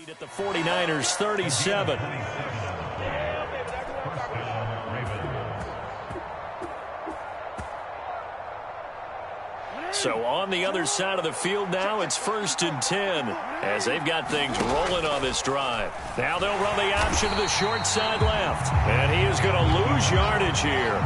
lead at the 49ers 37. So on the other side of the field now, it's 1st and 10 as they've got things rolling on this drive. Now they'll run the option to the short side left. And he is going to lose yardage here.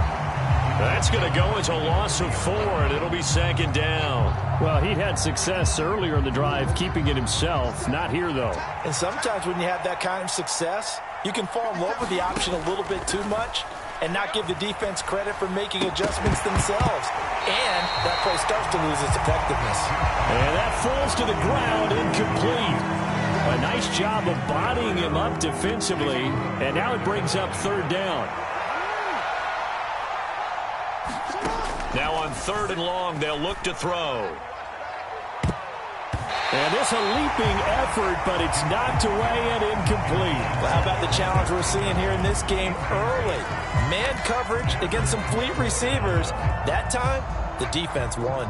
That's going to go as a loss of 4, and it'll be 2nd down. Well, he'd had success earlier in the drive keeping it himself. Not here, though. And sometimes when you have that kind of success, you can fall in love with the option a little bit too much and not give the defense credit for making adjustments themselves. And that play starts to lose its effectiveness. And that falls to the ground, incomplete. A nice job of bodying him up defensively, and now it brings up 3rd down. Now on 3rd and long, they'll look to throw. And this a leaping effort, but it's knocked away and incomplete. Well, how about the challenge we're seeing here in this game early? Man coverage against some fleet receivers. That time, the defense won.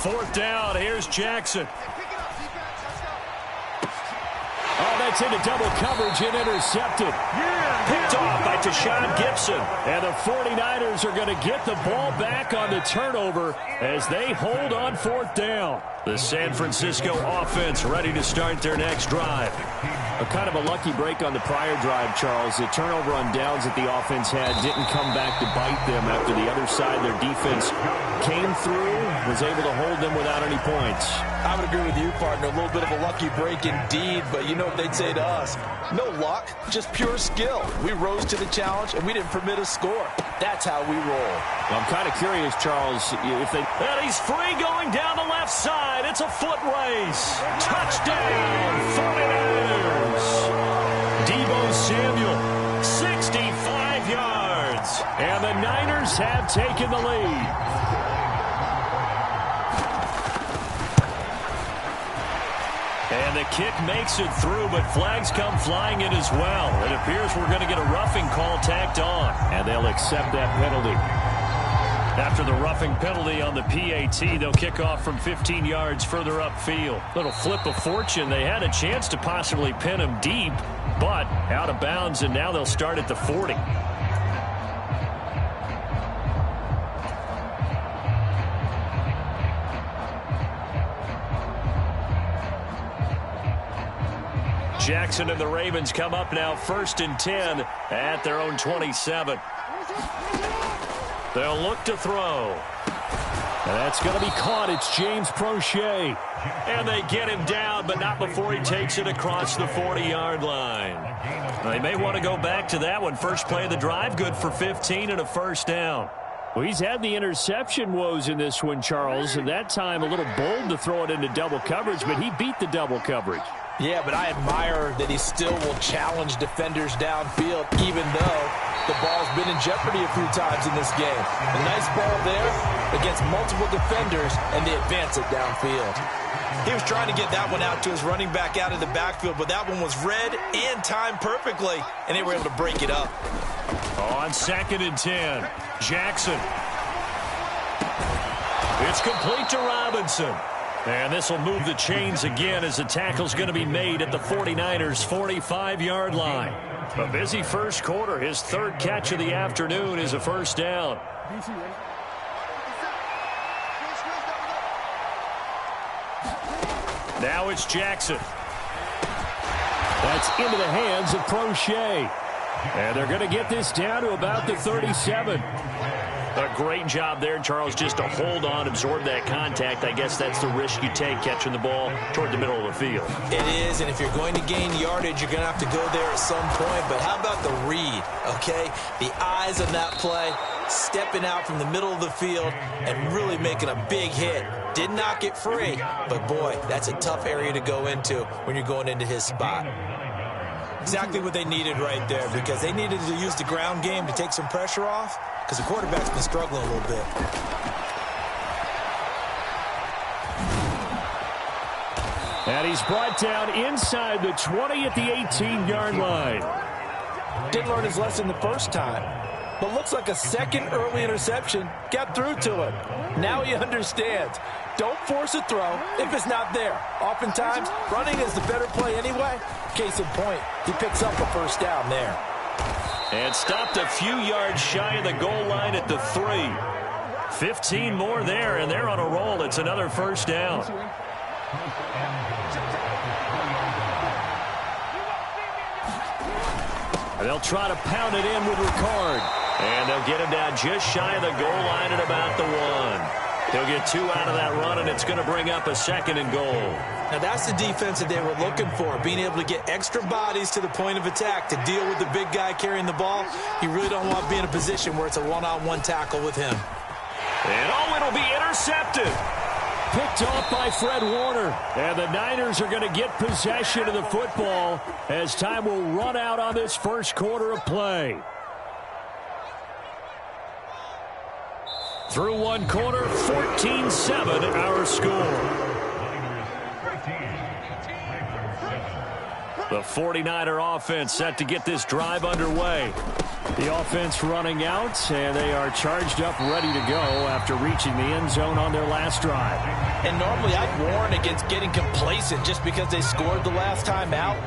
Fourth down, here's Jackson. Oh, that's into double coverage and intercepted. Picked off by Tashaun Gibson. And the 49ers are going to get the ball back on the turnover as they hold on 4th down. The San Francisco offense ready to start their next drive. A kind of a lucky break on the prior drive, Charles. The turnover on downs that the offense had didn't come back to bite them after the other side. Their defense came through, was able to hold them without any points. I would agree with you, partner. A little bit of a lucky break indeed, but you know what they'd say to us? No luck, just pure skill. We rose to the challenge, and we didn't permit a score. That's how we roll. Well, I'm kind of curious, Charles, if they... And he's free going down the left side. It's a foot race. Touchdown, 49ers. Deebo Samuel, 65 yards. And the Niners have taken the lead. And the kick makes it through, but flags come flying in as well. It appears we're going to get a roughing call tacked on. And they'll accept that penalty. After the roughing penalty on the PAT, they'll kick off from 15 yards further upfield. Little flip of fortune. They had a chance to possibly pin him deep, but out of bounds, and now they'll start at the 40. Jackson and the Ravens come up now 1st and 10 at their own 27. They'll look to throw. And that's going to be caught. It's James Proche. And they get him down, but not before he takes it across the 40-yard line. They may want to go back to that one. First play of the drive, good for 15 and a 1st down. Well, he's had the interception woes in this one, Charles, and that time a little bold to throw it into double coverage, but he beat the double coverage. Yeah, but I admire that he still will challenge defenders downfield, even though the ball's been in jeopardy a few times in this game. A nice ball there against multiple defenders, and they advance it downfield. He was trying to get that one out to his running back out of the backfield, but that one was read and timed perfectly, and they were able to break it up. On 2nd and 10, Jackson. It's complete to Robinson. And this will move the chains again as the tackle's going to be made at the 49ers' 45-yard line. A busy first quarter. His 3rd catch of the afternoon is a 1st down. Now it's Jackson. That's into the hands of Proche. And they're going to get this down to about the 37. A great job there, Charles, just to hold on, absorb that contact. I guess that's the risk you take catching the ball toward the middle of the field. It is, and if you're going to gain yardage, you're going to have to go there at some point. But how about the read, okay? The eyes on that play, stepping out from the middle of the field and really making a big hit. Did not get free, but boy, that's a tough area to go into when you're going into his spot. Exactly what they needed right there, because they needed to use the ground game to take some pressure off, because the quarterback's been struggling a little bit. And he's brought down inside the 20 at the 18-yard line. Didn't learn his lesson the first time. but looks like a second early interception got through to him. Now he understands. Don't force a throw if it's not there. Oftentimes, running is the better play anyway. Case in point, he picks up a first down there. And stopped a few yards shy of the goal line at the 3. 15 more there, and they're on a roll. It's another first down. They'll try to pound it in with Ricard. And they'll get him down just shy of the goal line at about the 1. He'll get 2 out of that run, and it's going to bring up a 2nd and goal. Now, that's the defense that they were looking for, being able to get extra bodies to the point of attack to deal with the big guy carrying the ball. You really don't want to be in a position where it's a one-on-one tackle with him. And, it'll be intercepted. Picked off by Fred Warner. And the Niners are going to get possession of the football as time will run out on this first quarter of play. Through one quarter, 14-7 our score. The 49er offense set to get this drive underway. The offense running out, and they are charged up, ready to go after reaching the end zone on their last drive. And normally I'd warn against getting complacent just because they scored the last time out.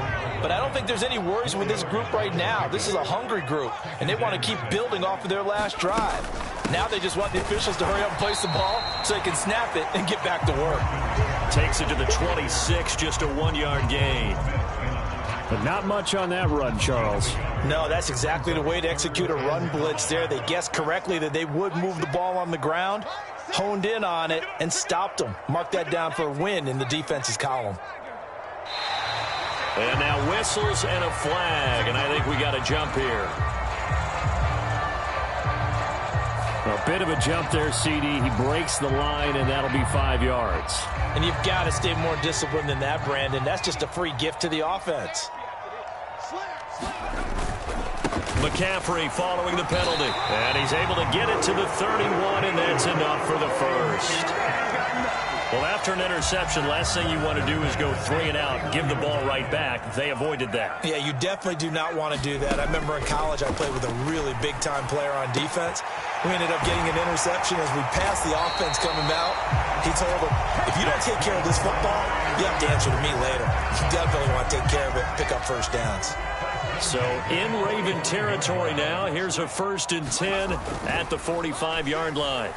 But I don't think there's any worries with this group right now. This is a hungry group, and they want to keep building off of their last drive. Now they just want the officials to hurry up and place the ball so they can snap it and get back to work. Takes it to the 26, just a 1-yard gain. But not much on that run, Charles. No, that's exactly the way to execute a run blitz there. They guessed correctly that they would move the ball on the ground, honed in on it, and stopped them. Mark that down for a win in the defense's column. And now whistles and a flag, and I think we got a jump here. A bit of a jump there, CD. He breaks the line, and that'll be 5 yards. And you've got to stay more disciplined than that, Brandon. That's just a free gift to the offense. McCaffrey following the penalty. And he's able to get it to the 31, and that's enough for the first. Well, after an interception, last thing you want to do is go 3 and out, give the ball right back. They avoided that. Yeah, you definitely do not want to do that. I remember in college I played with a really big-time player on defense. We ended up getting an interception as we passed the offense coming out. He told him, if you don't take care of this football, you have to answer to me later. You definitely want to take care of it, pick up first downs. So in Raven territory now, here's a 1st and 10 at the 45-yard line.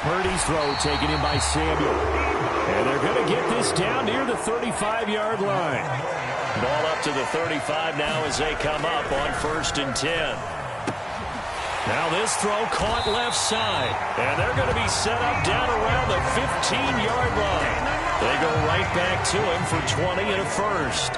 Purdy's throw taken in by Samuel. And they're going to get this down near the 35-yard line. Ball up to the 35 now as they come up on 1st and 10. Now this throw caught left side. And they're going to be set up down around the 15-yard line. They go right back to him for 20 and a first.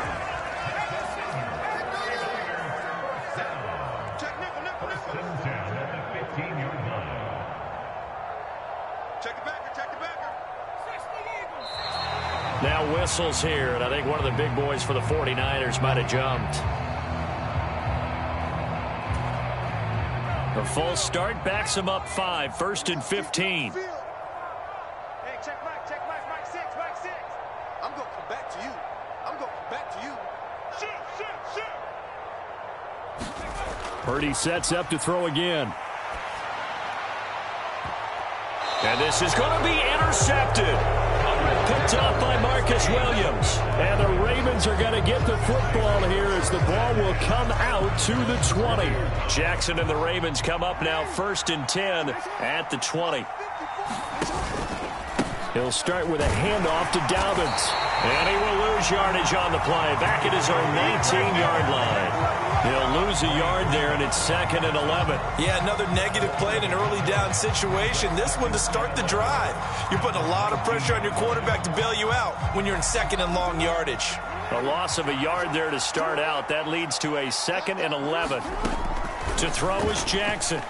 Now whistles here, and I think one of the big boys for the 49ers might have jumped. The full start backs him up 5, 1st and 15. Hey, check Mike 6. I'm going to come back to you. Shoot. Purdy sets up to throw again. And this is going to be intercepted. Picked off by Marcus Williams. And the Ravens are going to get the football here as the ball will come out to the 20. Jackson and the Ravens come up now 1st and 10 at the 20. He'll start with a handoff to Dobbins. And he will lose yardage on the play. Back at his own 19-yard line. He'll lose a yard there, and it's 2nd and 11. Yeah, another negative play in an early down situation. This one to start the drive. You're putting a lot of pressure on your quarterback to bail you out when you're in 2nd and long yardage. A loss of a yard there to start out. That leads to a 2nd and 11. To throw is Jackson.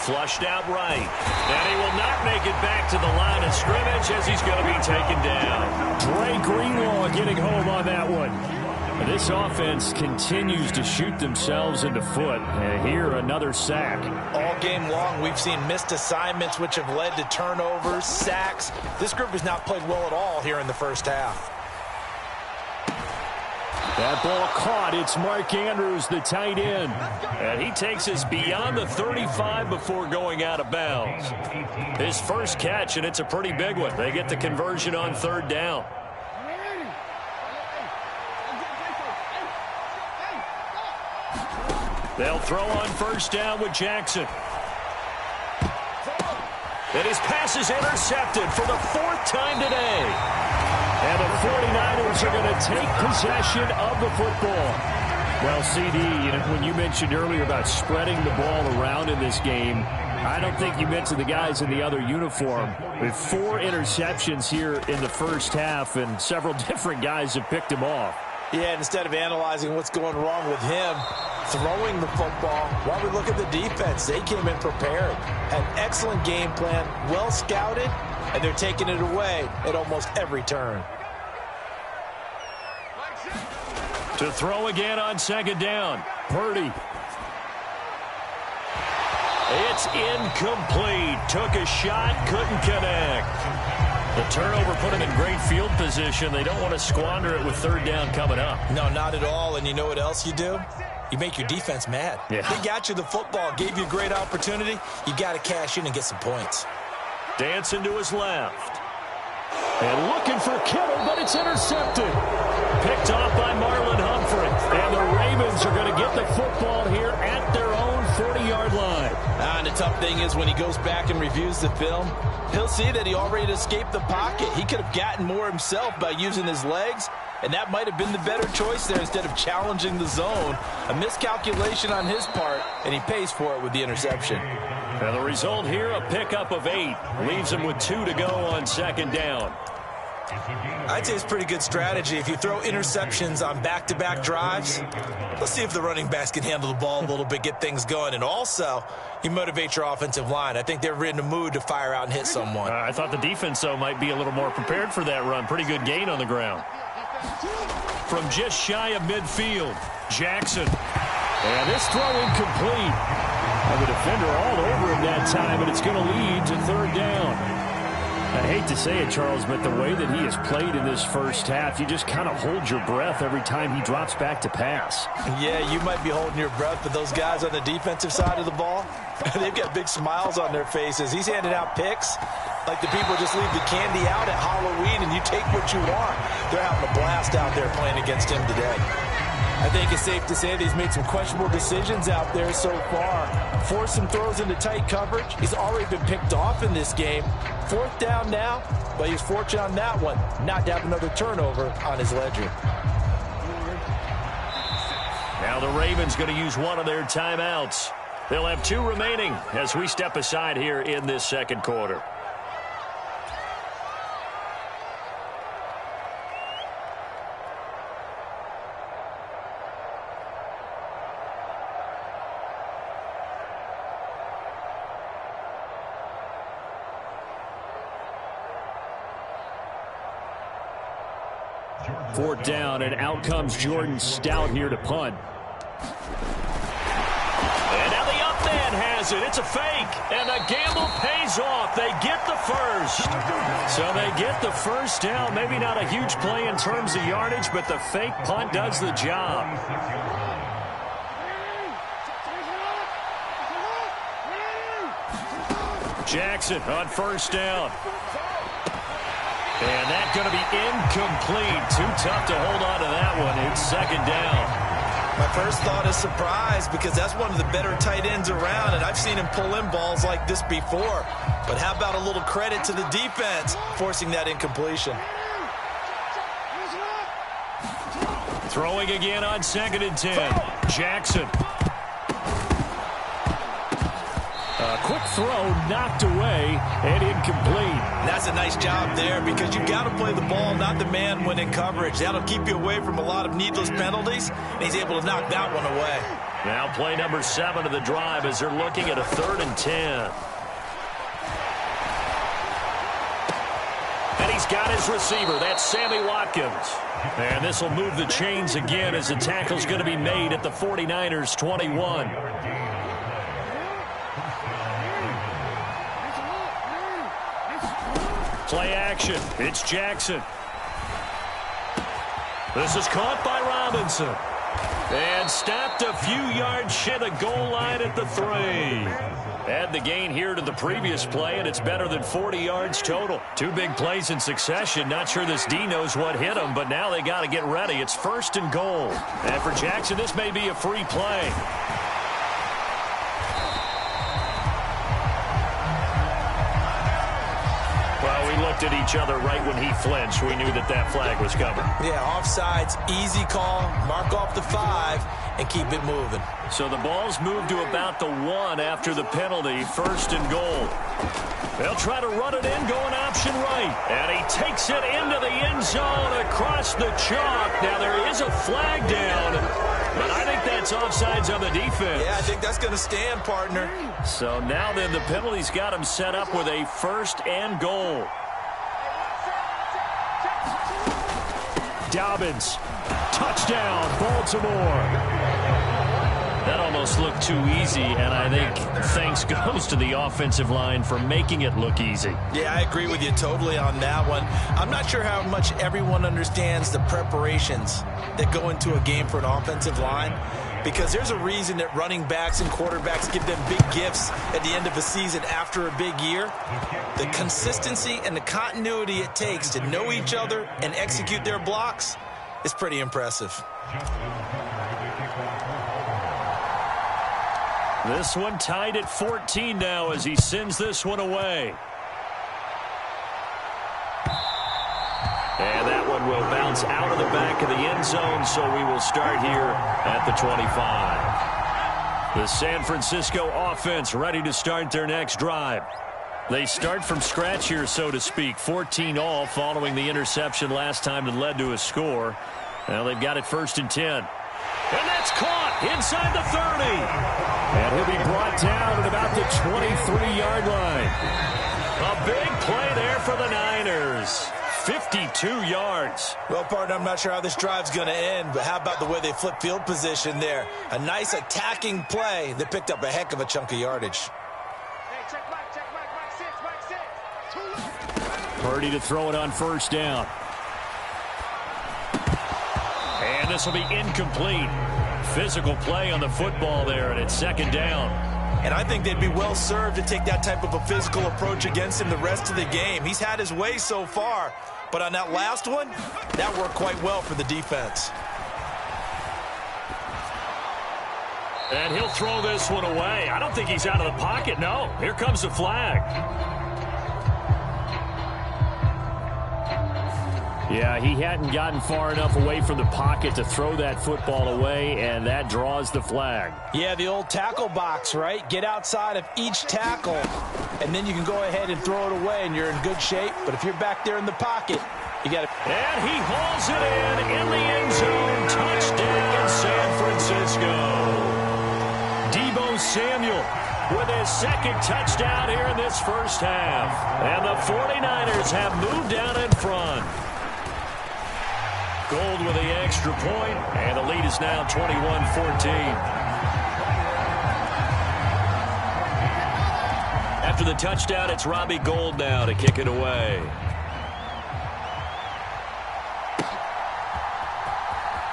Flushed out right. And he will not make it back to the line of scrimmage as he's going to be taken down. Dre Greenlaw getting home on that one. This offense continues to shoot themselves in the foot. And here, another sack. All game long, we've seen missed assignments, which have led to turnovers, sacks. This group has not played well at all here in the first half. That ball caught. It's Mark Andrews, the tight end. And he takes us beyond the 35 before going out of bounds. His first catch, and it's a pretty big one. They get the conversion on third down. They'll throw on first down with Jackson. And his pass is intercepted for the fourth time today. And the 49ers are going to take possession of the football. Well, CD, when you mentioned earlier about spreading the ball around in this game, I don't think you mentioned the guys in the other uniform. With 4 interceptions here in the first half, and several different guys have picked him off. Yeah, and instead of analyzing what's going wrong with him, throwing the football, while we look at the defense, they came in prepared. Had an excellent game plan, well scouted, and they're taking it away at almost every turn. To throw again on second down. Purdy. It's incomplete. Took a shot, couldn't connect. The turnover put him in great field position. They don't want to squander it with third down coming up. No, not at all. And you know what else you do? You make your defense mad. Yeah. They got you the football, gave you a great opportunity. You got to cash in and get some points. Dancing to his left. And looking for Kittle, but it's intercepted. Picked off by Marlon Humphrey. And the Ravens are going to get the football here at their own 40-yard line. And the tough thing is when he goes back and reviews the film, he'll see that he already escaped the pocket. He could have gotten more himself by using his legs, and that might have been the better choice there instead of challenging the zone. A miscalculation on his part, and he pays for it with the interception. And the result here, a pickup of 8. Leaves him with 2 to go on second down. I'd say it's pretty good strategy. If you throw interceptions on back-to-back drives, let's see if the running backs can handle the ball a little bit, get things going. And also, you motivate your offensive line. I think they're in the mood to fire out and hit someone. I thought the defense, though, might be a little more prepared for that run. Pretty good gain on the ground. From just shy of midfield, Jackson. And this throw incomplete. And the defender all over him that time, and it's going to lead to third down. I hate to say it, Charles, but the way that he has played in this first half, you just kind of hold your breath every time he drops back to pass. Yeah, you might be holding your breath, but those guys on the defensive side of the ball, they've got big smiles on their faces. He's handing out picks like the people just leave the candy out at Halloween and you take what you want. They're having a blast out there playing against him today. I think it's safe to say that he's made some questionable decisions out there so far. Forced some throws into tight coverage. He's already been picked off in this game. Fourth down now, but he's fortunate on that one not to have another turnover on his ledger. Now the Ravens going to use one of their timeouts. They'll have 2 remaining as we step aside here in this second quarter. Fourth down, and out comes Jordan Stout here to punt. And now the up man has it. It's a fake, and the gamble pays off. They get the first. So they get the first down. Maybe not a huge play in terms of yardage, but the fake punt does the job. Jackson on first down. And that's going to be incomplete. Too tough to hold on to that one. It's second down. My first thought is surprise because that's one of the better tight ends around, and I've seen him pull in balls like this before. But how about a little credit to the defense forcing that incompletion? Throwing again on second and 10. Jackson. A quick throw knocked away and incomplete. That's a nice job there because you've got to play the ball, not the man when in coverage. That'll keep you away from a lot of needless penalties, and he's able to knock that one away. Now play number 7 of the drive as they're looking at a 3rd and 10. And he's got his receiver. That's Sammy Watkins. And this will move the chains again as the tackle's going to be made at the 49ers 21. Play action. It's Jackson. This is caught by Robinson. And stopped a few yards short of goal line at the 3. Add the gain here to the previous play, and it's better than 40 yards total. 2 big plays in succession. Not sure this D knows what hit him, but now they got to get ready. It's 1st and goal. And for Jackson, this may be a free play. Well, we looked at each other right when he flinched. We knew that that flag was coming. Yeah, offsides, easy call. Mark off the 5 and keep it moving. So the ball's moved to about the 1 after the penalty. 1st and goal. They'll try to run it in, going option right. And he takes it into the end zone across the chalk. Now there is a flag down, but I think that's offsides on the defense. Yeah, I think that's going to stand, partner. So now then the penalty's got him set up with a 1st and goal. Dobbins, touchdown, Baltimore. That almost looked too easy, and I think thanks goes to the offensive line for making it look easy. Yeah, I agree with you totally on that one. I'm not sure how much everyone understands the preparations that go into a game for an offensive line, because there's a reason that running backs and quarterbacks give them big gifts at the end of a season after a big year. The consistency and the continuity it takes to know each other and execute their blocks is pretty impressive. This one tied at 14 now as he sends this one away. And that one will bounce out of the back of the end zone, so we will start here at the 25. The San Francisco offense ready to start their next drive. They start from scratch here, so to speak. 14 all following the interception last time that led to a score. Now they've got it 1st and 10. And that's caught inside the 30. And he'll be brought down at about the 23-yard line. A big play there for the Niners. 52 yards. Well, partner, I'm not sure how this drive's going to end, but how about the way they flip field position there? A nice attacking play that picked up a heck of a chunk of yardage. Hey, check back, Mike 6. Purdy to throw it on 1st down. And this will be incomplete. Physical play on the football there, and it's 2nd down. And I think they'd be well served to take that type of a physical approach against him the rest of the game. He's had his way so far, but on that last one, that worked quite well for the defense. And he'll throw this one away. I don't think he's out of the pocket, no. Here comes the flag. Yeah, he hadn't gotten far enough away from the pocket to throw that football away, and that draws the flag. Yeah, the old tackle box, right? Get outside of each tackle, and then you can go ahead and throw it away, and you're in good shape. But if you're back there in the pocket, you got to... And he hauls it in the end zone. Touchdown, San Francisco. Deebo Samuel with his 2nd touchdown here in this 1st half. And the 49ers have moved down in front. Gold with the extra point, and the lead is now 21-14. After the touchdown, it's Robbie Gould now to kick it away.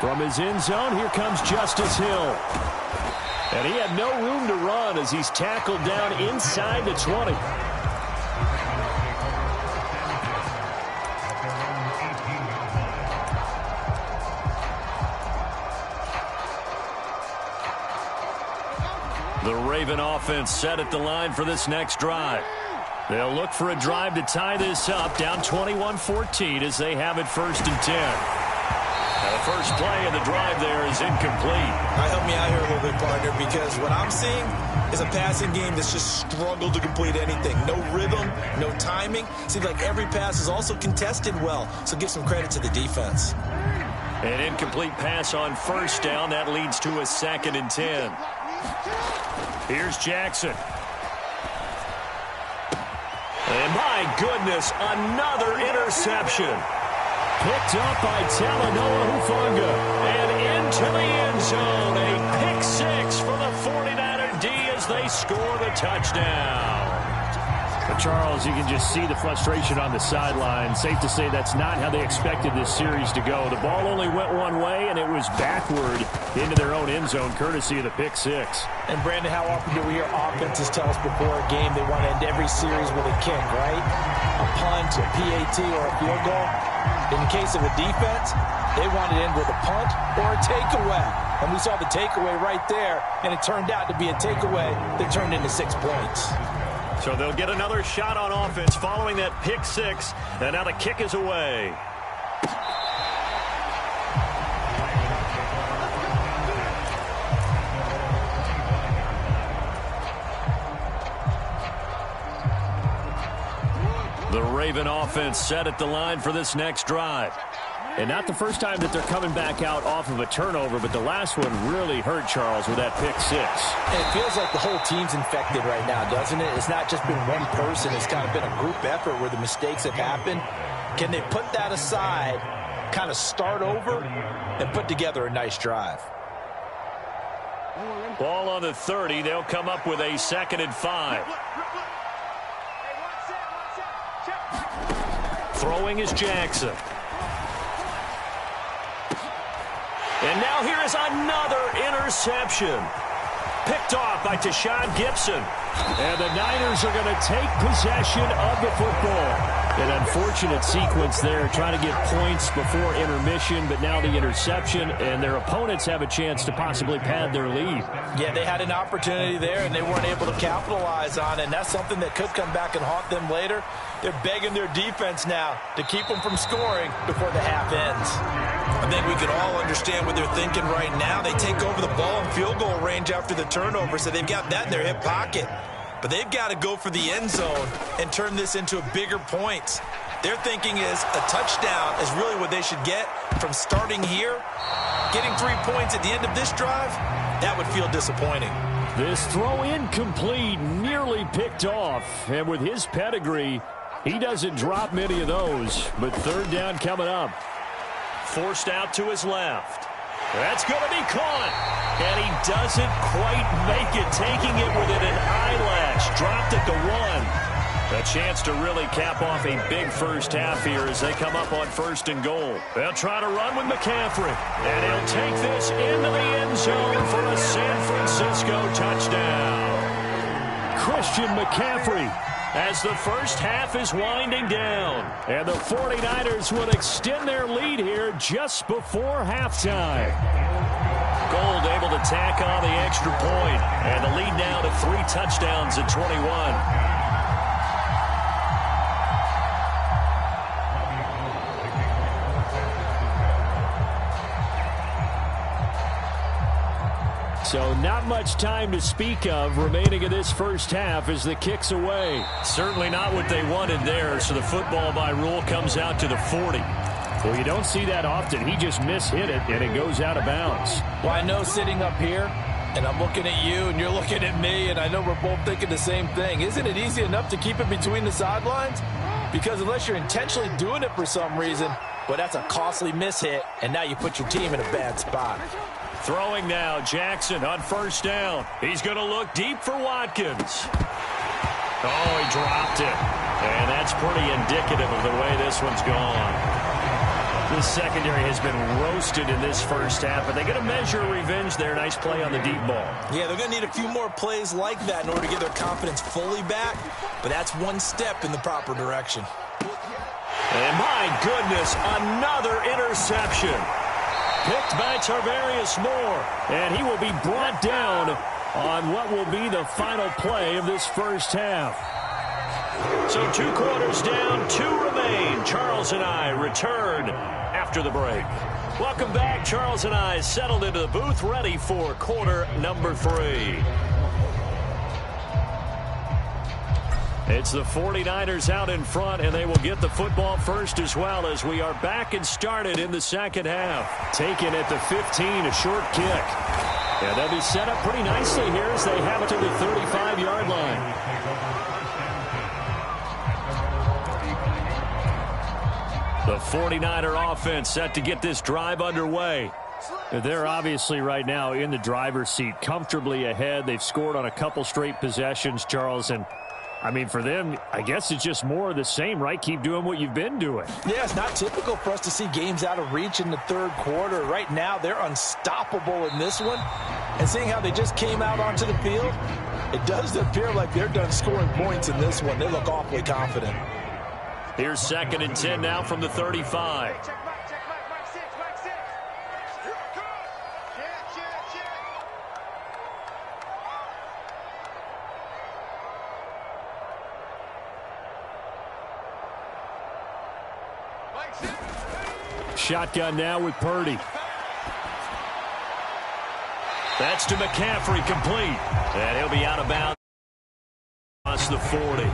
From his end zone, here comes Justice Hill. And he had no room to run as he's tackled down inside the 20. The Raven offense set at the line for this next drive. They'll look for a drive to tie this up, down 21-14 as they have it 1st and 10. Now the first play of the drive there is incomplete. Help me out here a little bit, partner, because what I'm seeing is a passing game that's just struggled to complete anything. No rhythm, no timing. Seems like every pass is also contested well, so give some credit to the defense. An incomplete pass on 1st down. That leads to a 2nd and 10. Here's Jackson. And my goodness, another interception. Picked up by Talanoa Hufanga. And into the end zone. A pick 6 for the 49er D as they score the touchdown. But Charles, you can just see the frustration on the sideline. Safe to say that's not how they expected this series to go. The ball only went one way, and it was backward into their own end zone, courtesy of the pick six. And, Brandon, how often do we hear offenses tell us before a game they want to end every series with a kick, right? A punt, a PAT, or a field goal. In the case of a defense, they want to end with a punt or a takeaway. And we saw the takeaway right there, and it turned out to be a takeaway that turned into 6 points. So they'll get another shot on offense following that pick six, and now the kick is away. The Raven offense set at the line for this next drive. And not the first time that they're coming back out off of a turnover, but the last one really hurt Charles with that pick six. It feels like the whole team's infected right now, doesn't it? It's not just been one person. It's kind of been a group effort where the mistakes have happened. Can they put that aside, kind of start over, and put together a nice drive? Ball on the 30. They'll come up with a 2nd and 5. Throwing is Jackson. And now here is another interception. Picked off by Tashawn Gibson. And the Niners are going to take possession of the football. An unfortunate sequence there, trying to get points before intermission, but now the interception, and their opponents have a chance to possibly pad their lead. Yeah, they had an opportunity there, and they weren't able to capitalize on it, and that's something that could come back and haunt them later. They're begging their defense now to keep them from scoring before the half ends. I think we can all understand what they're thinking right now. They take over the ball in field goal range after the turnover, so they've got that in their hip pocket. But they've got to go for the end zone and turn this into a bigger point. Their thinking is a touchdown is really what they should get from starting here. Getting 3 points at the end of this drive, that would feel disappointing. This throw incomplete, nearly picked off. And with his pedigree, he doesn't drop many of those. But 3rd down coming up. Forced out to his left. That's going to be caught. And he doesn't quite make it, taking it within an eyelash. Dropped it to 1. A chance to really cap off a big first half here as they come up on 1st and goal. They'll try to run with McCaffrey. And he'll take this into the end zone for a San Francisco touchdown. Christian McCaffrey, as the first half is winding down. And the 49ers will extend their lead here just before halftime. Gold able to tack on the extra point. And the lead now to 3 touchdowns at 21. So not much time to speak of remaining in this first half as the kick's away. Certainly not what they wanted there, so the football by rule comes out to the 40. Well, you don't see that often. He just mishit it, and it goes out of bounds. Well, I know sitting up here, and I'm looking at you, and you're looking at me, and I know we're both thinking the same thing. Isn't it easy enough to keep it between the sidelines? Because unless you're intentionally doing it for some reason, well, that's a costly mishit, and now you put your team in a bad spot. Throwing now, Jackson on 1st down. He's going to look deep for Watkins. Oh, he dropped it. And that's pretty indicative of the way this one's gone. This secondary has been roasted in this first half, but they're going to measure revenge there. Nice play on the deep ball. Yeah, they're going to need a few more plays like that in order to get their confidence fully back, but that's one step in the proper direction. And my goodness, another interception. Picked by Tarvarius Moore, and he will be brought down on what will be the final play of this first half. So 2 quarters down, 2 remain. Charles and I return after the break. Welcome back. Charles and I settled into the booth, ready for quarter number 3. It's the 49ers out in front, and they will get the football first as well as we are back and started in the second half. Taken at the 15, a short kick. And they'll be set up pretty nicely here as they have it to the 35-yard line. The 49er offense set to get this drive underway. They're obviously right now in the driver's seat, comfortably ahead. They've scored on a couple straight possessions, Charles, and I mean, for them, I guess it's just more of the same, right? Keep doing what you've been doing. Yeah, it's not typical for us to see games out of reach in the third quarter. Right now, they're unstoppable in this one. And seeing how they just came out onto the field, it does appear like they're done scoring points in this one. They look awfully confident. Here's 2nd and 10 now from the 35. Shotgun now with Purdy. That's to McCaffrey, complete. And he'll be out of bounds across the 40.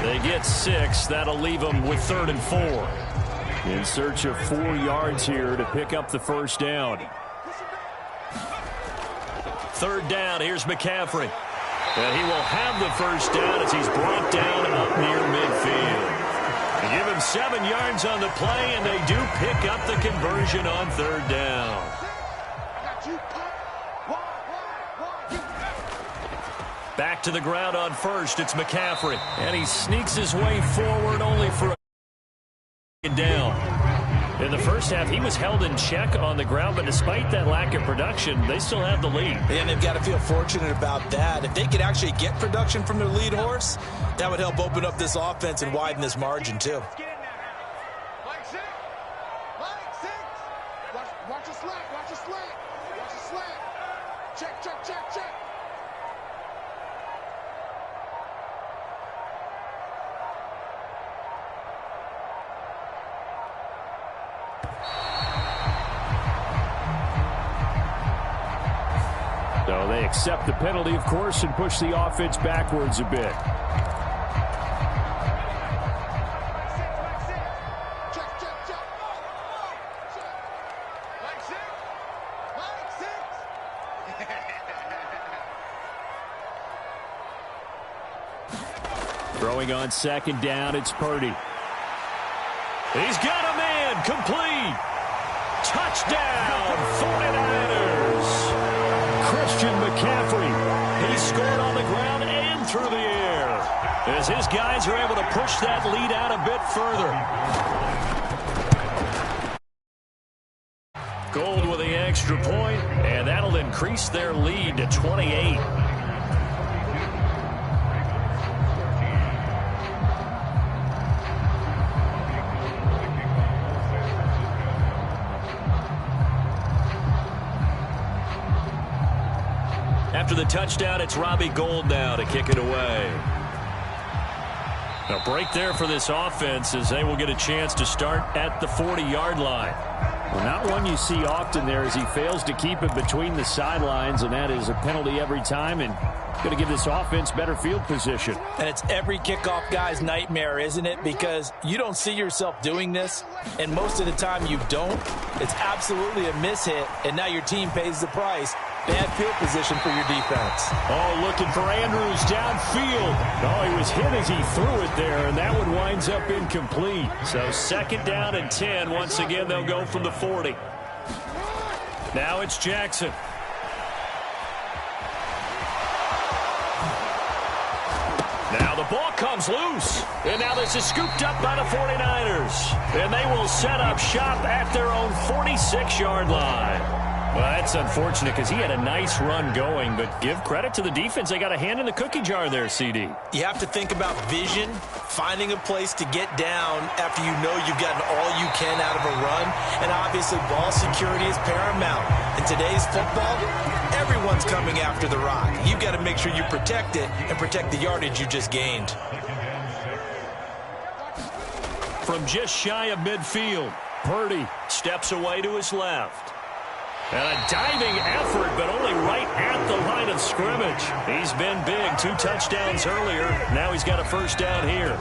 They get 6. That'll leave them with 3rd and 4. In search of 4 yards here to pick up the first down. 3rd down. Here's McCaffrey. And he will have the first down as he's brought down up near midfield. They give him 7 yards on the play, and they do pick up the conversion on 3rd down. Back to the ground on 1st. It's McCaffrey. And he sneaks his way forward only for a down. In the first half, he was held in check on the ground, but despite that lack of production, they still have the lead. And they've got to feel fortunate about that. If they could actually get production from their lead horse, that would help open up this offense and widen this margin, too. Watch a slack, watch a slack, watch a slack. Check, check, check, check. So they accept the penalty, of course, and push the offense backwards a bit. Throwing on 2nd down, it's Purdy. He's got a man, complete. Touchdown, 49ers. Christian McCaffrey. He scored on the ground and through the air as his guys are able to push that lead out a bit further. Gold with the extra point, and that'll increase their lead to 28. After the touchdown, it's Robbie Gould now to kick it away. A break there for this offense as they will get a chance to start at the 40-yard line. Well, not one you see often there as he fails to keep it between the sidelines, and that is a penalty every time, and going to give this offense better field position. And it's every kickoff guy's nightmare, isn't it? Because you don't see yourself doing this, and most of the time you don't. It's absolutely a mishit, and now your team pays the price. Bad field position for your defense. Oh, looking for Andrews downfield. Oh, he was hit as he threw it there, and that one winds up incomplete. So 2nd down and 10. Once again, they'll go from the 40. Now it's Jackson. Now the ball comes loose. And now this is scooped up by the 49ers. And they will set up shop at their own 46-yard line. Well, that's unfortunate because he had a nice run going, but give credit to the defense. They got a hand in the cookie jar there, CD. You have to think about vision, finding a place to get down after you know you've gotten all you can out of a run, and obviously ball security is paramount. In today's football, everyone's coming after the rock. You've got to make sure you protect it and protect the yardage you just gained. From just shy of midfield, Purdy steps away to his left. And a diving effort, but only right at the line of scrimmage. He's been big. 2 touchdowns earlier. Now he's got a first down here.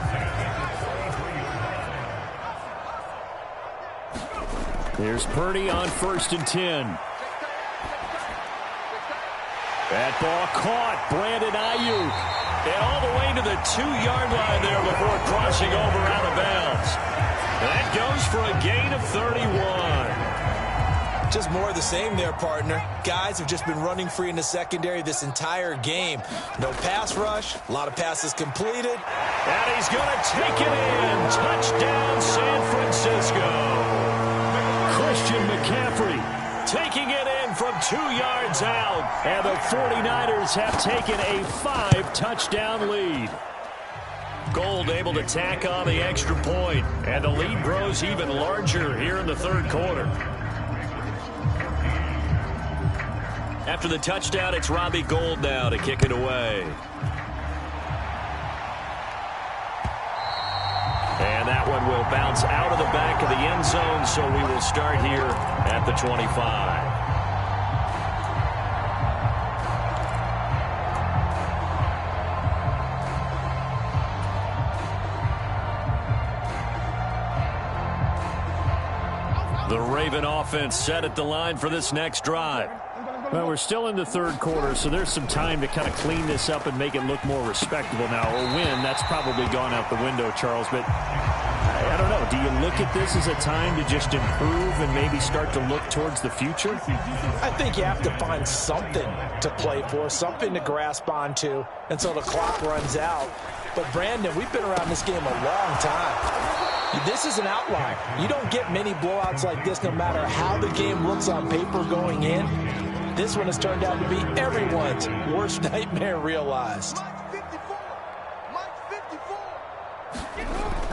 Here's Purdy on 1st and 10. That ball caught. Brandon Ayuk. And all the way to the 2-yard line there before crossing over out of bounds. That goes for a gain of 31. Just more of the same there, partner. Guys have just been running free in the secondary this entire game. No pass rush, a lot of passes completed. And he's going to take it in. Touchdown, San Francisco. Christian McCaffrey taking it in from 2 yards out. And the 49ers have taken a 5-touchdown lead. Gould able to tack on the extra point. And the lead grows even larger here in the third quarter. After the touchdown, it's Robbie Gould now to kick it away. And that one will bounce out of the back of the end zone, so we will start here at the 25. The Raven offense set at the line for this next drive. Well, we're still in the third quarter, so there's some time to kind of clean this up and make it look more respectable now. A win, that's probably gone out the window, Charles, but I don't know. Do you look at this as a time to just improve and maybe start to look towards the future? I think you have to find something to play for, something to grasp onto until the clock runs out. But, Brandon, we've been around this game a long time. This is an outlier. You don't get many blowouts like this no matter how the game looks on paper going in. This one has turned out to be everyone's worst nightmare realized.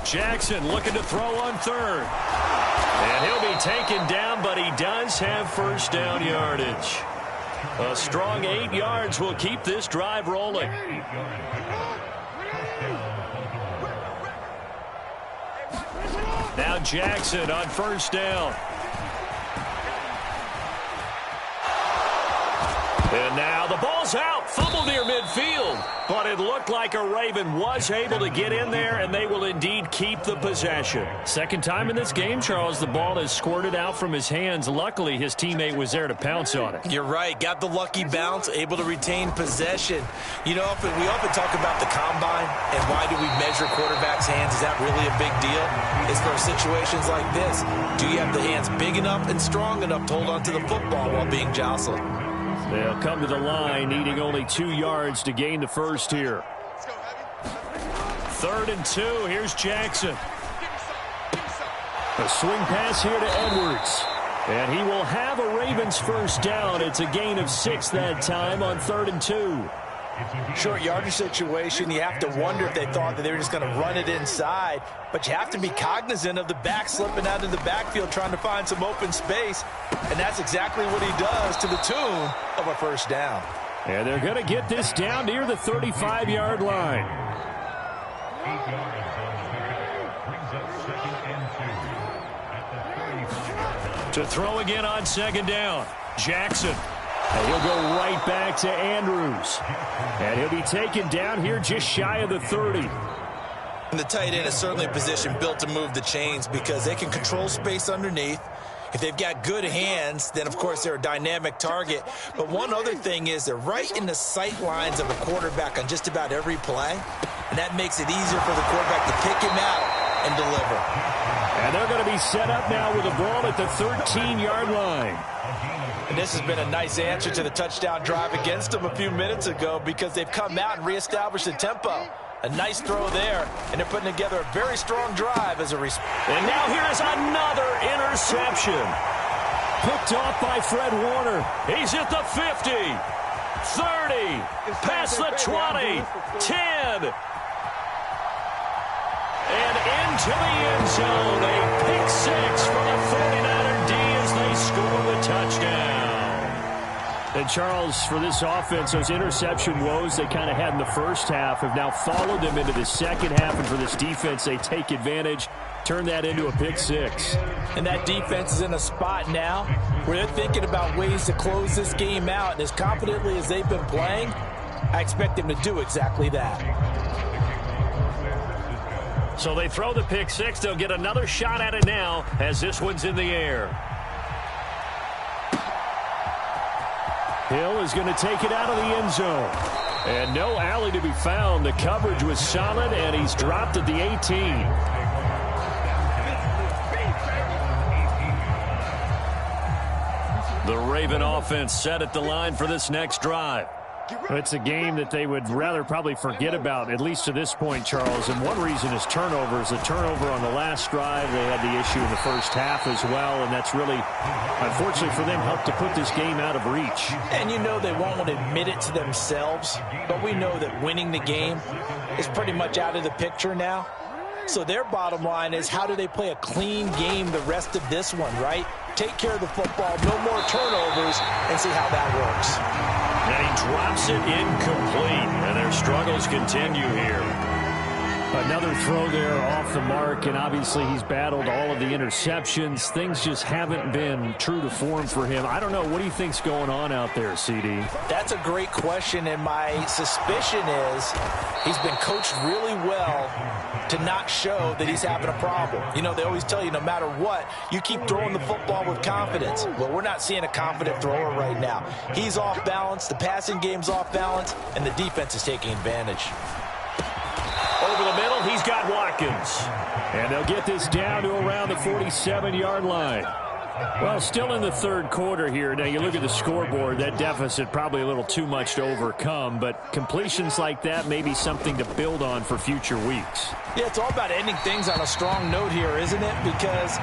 Jackson looking to throw on third. And he'll be taken down, but he does have first down yardage. A strong 8 yards will keep this drive rolling. Now Jackson on first down. And now the ball's out. Fumble near midfield. But it looked like a Raven was able to get in there, and they will indeed keep the possession. Second time in this game, Charles, the ball has squirted out from his hands. Luckily, his teammate was there to pounce on it. You're right. Got the lucky bounce, able to retain possession. You know, we often talk about the combine and why do we measure quarterbacks' hands. Is that really a big deal? It's for situations like this. Do you have the hands big enough and strong enough to hold on to the football while being jostled? They'll come to the line, needing only 2 yards to gain the first here. 3rd and 2. Here's Jackson. A swing pass here to Edwards. And he will have a Ravens first down. It's a gain of 6 that time on 3rd and 2. Short yardage situation, you have to wonder if they thought that they were just going to run it inside. But you have to be cognizant of the back slipping out of the backfield trying to find some open space. And that's exactly what he does to the tune of a first down. And they're going to get this down near the 35-yard line. To throw again on second down. Jackson. And he'll go right back to Andrews. And he'll be taken down here just shy of the 30. And the tight end is certainly a position built to move the chains because they can control space underneath. If they've got good hands, then, of course, they're a dynamic target. But one other thing is they're right in the sight lines of a quarterback on just about every play. And that makes it easier for the quarterback to pick him out and deliver. And they're going to be set up now with the ball at the 13-yard line. And this has been a nice answer to the touchdown drive against them a few minutes ago because they've come out and reestablished the tempo. A nice throw there, and they're putting together a very strong drive as a response. And now here's another interception. Picked off by Fred Warner. He's at the 50, 30, past the 20, 10. And into the end zone. A pick 6 for the 49er D as they score the touchdown. And, Charles, for this offense, those interception woes they kind of had in the first half have now followed them into the second half. And for this defense, they take advantage, turn that into a pick 6. And that defense is in a spot now where they're thinking about ways to close this game out. And as confidently as they've been playing, I expect them to do exactly that. So they throw the pick 6. They'll get another shot at it now as this one's in the air. Hill is going to take it out of the end zone. And no alley to be found. The coverage was solid, and he's dropped at the 18. The Raven offense set at the line for this next drive. It's a game that they would rather probably forget about, at least to this point, Charles. And one reason is turnovers. A turnover on the last drive. They had the issue in the first half as well, and that's really, unfortunately for them, helped to put this game out of reach. And you know they won't admit it to themselves, but we know that winning the game is pretty much out of the picture now. So their bottom line is, how do they play a clean game the rest of this one, right? Take care of the football, no more turnovers, and see how that works. And he drops it incomplete, and their struggles continue here. Another throw there off the mark, and obviously he's battled all of the interceptions. Things just haven't been true to form for him. I don't know. What do you think's going on out there, CD? That's a great question, and my suspicion is he's been coached really well to not show that he's having a problem. You know, they always tell you no matter what, you keep throwing the football with confidence. Well, we're not seeing a confident thrower right now. He's off balance, the passing game's off balance, and the defense is taking advantage. Over the middle, he's got Watkins. And they'll get this down to around the 47-yard line. Well, still in the third quarter here. Now, you look at the scoreboard, that deficit probably a little too much to overcome, but completions like that may be something to build on for future weeks. Yeah, it's all about ending things on a strong note here, isn't it? Because